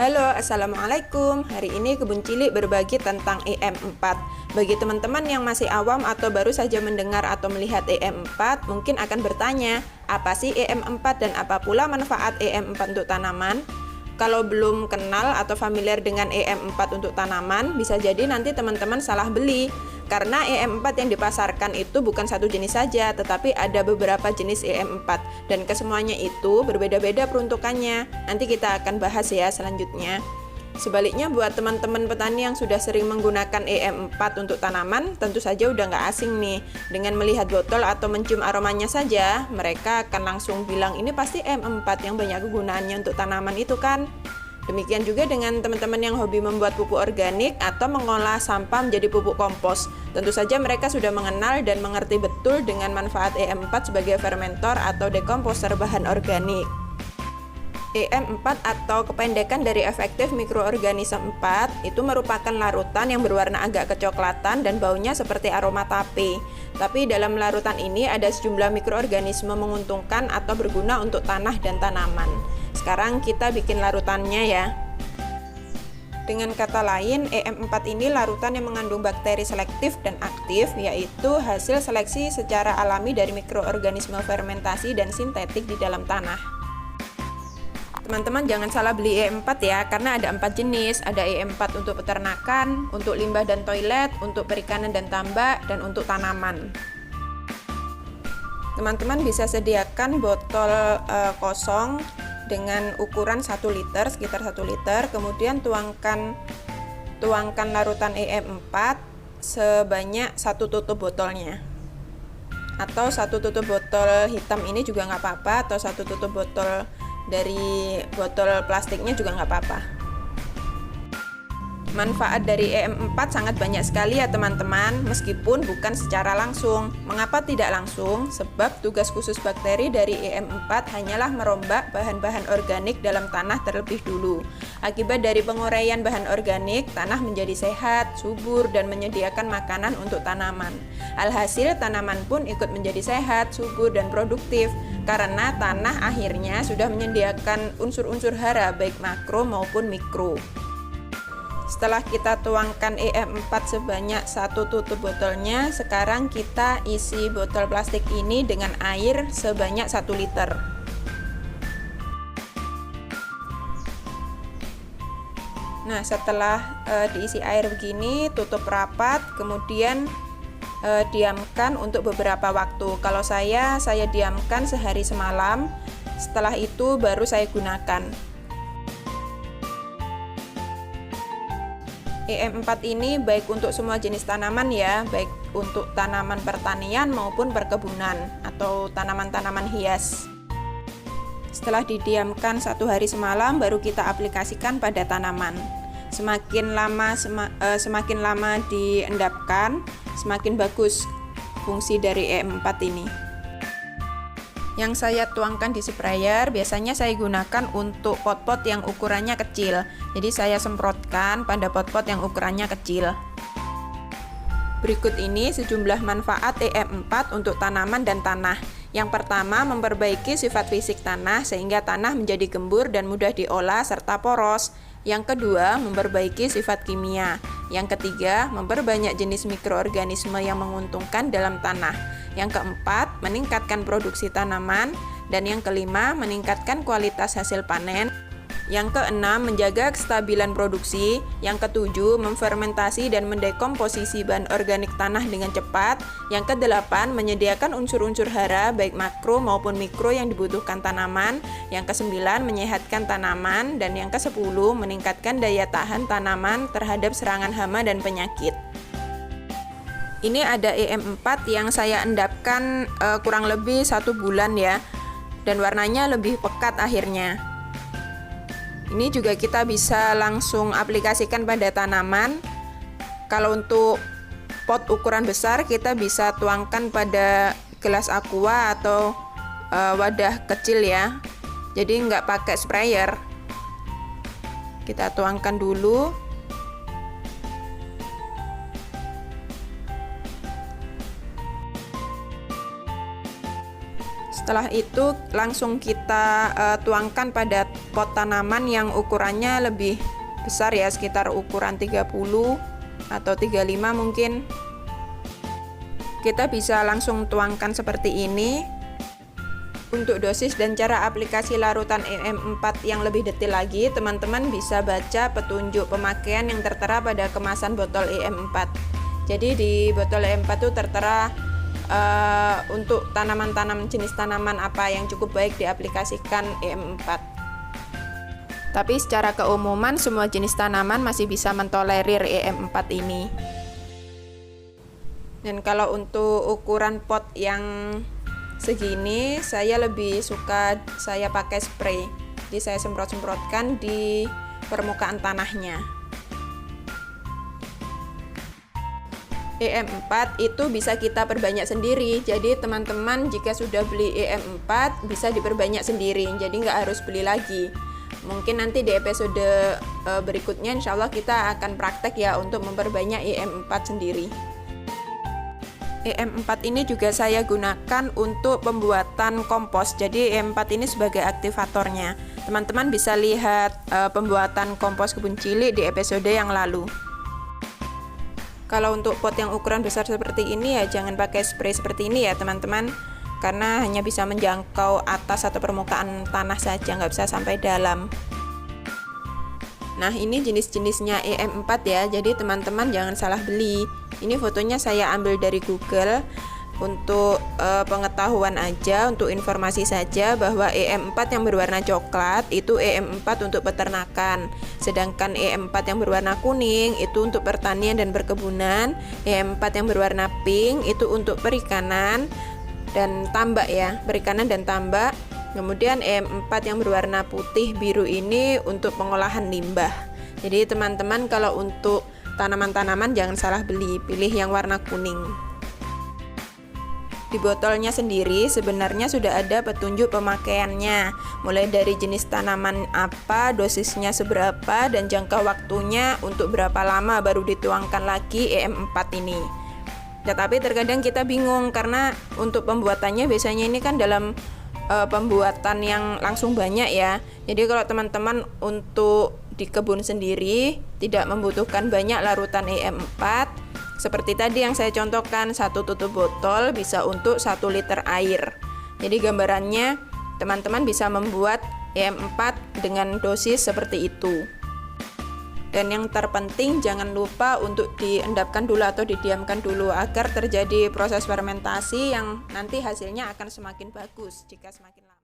Halo, Assalamualaikum. Hari ini Kebun Cilik berbagi tentang EM4. Bagi teman-teman yang masih awam atau baru saja mendengar atau melihat EM4, mungkin akan bertanya, apa sih EM4 dan apa pula manfaat EM4 untuk tanaman? Kalau belum kenal atau familiar dengan EM4 untuk tanaman, bisa jadi nanti teman-teman salah beli. Karena EM4 yang dipasarkan itu bukan satu jenis saja, tetapi ada beberapa jenis EM4 dan kesemuanya itu berbeda-beda peruntukannya. Nanti kita akan bahas ya selanjutnya. Sebaliknya buat teman-teman petani yang sudah sering menggunakan EM4 untuk tanaman, tentu saja udah nggak asing nih. Dengan melihat botol atau mencium aromanya saja, mereka akan langsung bilang ini pasti EM4 yang banyak kegunaannya untuk tanaman itu kan. Demikian juga dengan teman-teman yang hobi membuat pupuk organik atau mengolah sampah menjadi pupuk kompos. Tentu saja mereka sudah mengenal dan mengerti betul dengan manfaat EM4 sebagai fermentor atau dekomposer bahan organik. EM4 atau kependekan dari efektif mikroorganisme 4 itu merupakan larutan yang berwarna agak kecoklatan dan baunya seperti aroma tape. Tapi dalam larutan ini ada sejumlah mikroorganisme menguntungkan atau berguna untuk tanah dan tanaman. Sekarang kita bikin larutannya ya. Dengan kata lain, EM4 ini larutan yang mengandung bakteri selektif dan aktif, yaitu hasil seleksi secara alami dari mikroorganisme fermentasi dan sintetik di dalam tanah. Teman-teman jangan salah beli EM4 ya, karena ada 4 jenis. Ada EM4 untuk peternakan, untuk limbah dan toilet, untuk perikanan dan tambak, dan untuk tanaman. Teman-teman bisa sediakan botol kosong dengan ukuran 1 liter, sekitar 1 liter. Kemudian tuangkan larutan EM4 sebanyak 1 tutup botolnya. Atau 1 tutup botol hitam ini juga nggak apa-apa, atau 1 tutup botol dari botol plastiknya juga nggak apa-apa. Manfaat dari EM4 sangat banyak sekali ya teman-teman, meskipun bukan secara langsung. Mengapa tidak langsung? Sebab tugas khusus bakteri dari EM4 hanyalah merombak bahan-bahan organik dalam tanah terlebih dulu. Akibat dari penguraian bahan organik, tanah menjadi sehat, subur, dan menyediakan makanan untuk tanaman. Alhasil tanaman pun ikut menjadi sehat, subur, dan produktif, karena tanah akhirnya sudah menyediakan unsur-unsur hara baik makro maupun mikro. Setelah kita tuangkan EM4 sebanyak 1 tutup botolnya, sekarang kita isi botol plastik ini dengan air sebanyak 1 liter. Nah, setelah diisi air begini, tutup rapat, kemudian diamkan untuk beberapa waktu. Kalau saya diamkan sehari semalam, setelah itu baru saya gunakan. EM4 ini baik untuk semua jenis tanaman ya, baik untuk tanaman pertanian maupun perkebunan atau tanaman-tanaman hias. Setelah didiamkan 1 hari semalam, baru kita aplikasikan pada tanaman. Semakin lama diendapkan, semakin bagus fungsi dari EM4 ini. Yang saya tuangkan di sprayer biasanya saya gunakan untuk pot-pot yang ukurannya kecil. Jadi saya semprotkan pada pot-pot yang ukurannya kecil. Berikut ini sejumlah manfaat EM4 untuk tanaman dan tanah. Yang pertama, memperbaiki sifat fisik tanah sehingga tanah menjadi gembur dan mudah diolah serta poros. Yang kedua, memperbaiki sifat kimia. Yang ketiga, memperbanyak jenis mikroorganisme yang menguntungkan dalam tanah. Yang keempat, meningkatkan produksi tanaman. Dan yang kelima, meningkatkan kualitas hasil panen. Yang keenam, menjaga kestabilan produksi. Yang ketujuh, memfermentasi dan mendekomposisi bahan organik tanah dengan cepat. Yang kedelapan, menyediakan unsur-unsur hara baik makro maupun mikro yang dibutuhkan tanaman. Yang kesembilan, menyehatkan tanaman. Dan yang kesepuluh, meningkatkan daya tahan tanaman terhadap serangan hama dan penyakit. Ini ada EM4 yang saya endapkan kurang lebih 1 bulan ya, dan warnanya lebih pekat akhirnya. Ini juga kita bisa langsung aplikasikan pada tanaman. Kalau untuk pot ukuran besar, kita bisa tuangkan pada gelas aqua atau wadah kecil ya. Jadi nggak pakai sprayer. Kita tuangkan dulu. Setelah itu langsung kita tuangkan pada pot tanaman yang ukurannya lebih besar ya, sekitar ukuran 30 atau 35 mungkin. Kita bisa langsung tuangkan seperti ini. Untuk dosis dan cara aplikasi larutan EM4 yang lebih detail lagi, teman-teman bisa baca petunjuk pemakaian yang tertera pada kemasan botol EM4. Jadi di botol EM4 itu tertera untuk tanaman-tanaman jenis tanaman apa yang cukup baik diaplikasikan EM4. Tapi secara keumuman semua jenis tanaman masih bisa mentolerir EM4 ini. Dan kalau untuk ukuran pot yang segini, saya lebih suka saya pakai spray. Jadi saya semprot-semprotkan di permukaan tanahnya. EM4 itu bisa kita perbanyak sendiri. Jadi teman-teman jika sudah beli EM4 bisa diperbanyak sendiri. Jadi nggak harus beli lagi. Mungkin nanti di episode berikutnya insya Allah kita akan praktek ya untuk memperbanyak EM4 sendiri. EM4 ini juga saya gunakan untuk pembuatan kompos. Jadi EM4 ini sebagai aktivatornya. Teman-teman bisa lihat pembuatan kompos kebun cilik di episode yang lalu. Kalau untuk pot yang ukuran besar seperti ini ya jangan pakai spray seperti ini ya teman-teman, karena hanya bisa menjangkau atas atau permukaan tanah saja, nggak bisa sampai dalam. Nah ini jenis-jenisnya EM4 ya, jadi teman-teman jangan salah beli. Ini fotonya saya ambil dari Google untuk pengetahuan aja, untuk informasi saja bahwa EM4 yang berwarna coklat itu EM4 untuk peternakan. Sedangkan EM4 yang berwarna kuning itu untuk pertanian dan perkebunan. EM4 yang berwarna pink itu untuk perikanan dan tambak ya, perikanan dan tambak. Kemudian EM4 yang berwarna putih biru ini untuk pengolahan limbah. Jadi teman-teman kalau untuk tanaman-tanaman jangan salah beli, pilih yang warna kuning. Di botolnya sendiri sebenarnya sudah ada petunjuk pemakaiannya, mulai dari jenis tanaman apa, dosisnya seberapa, dan jangka waktunya untuk berapa lama baru dituangkan lagi EM4 ini. Tetapi terkadang kita bingung karena untuk pembuatannya biasanya ini kan dalam pembuatan yang langsung banyak ya. Jadi kalau teman-teman untuk di kebun sendiri tidak membutuhkan banyak larutan EM4, seperti tadi yang saya contohkan, satu tutup botol bisa untuk 1 liter air. Jadi gambarannya teman-teman bisa membuat EM4 dengan dosis seperti itu. Dan yang terpenting jangan lupa untuk diendapkan dulu atau didiamkan dulu agar terjadi proses fermentasi yang nanti hasilnya akan semakin bagus jika semakin lama.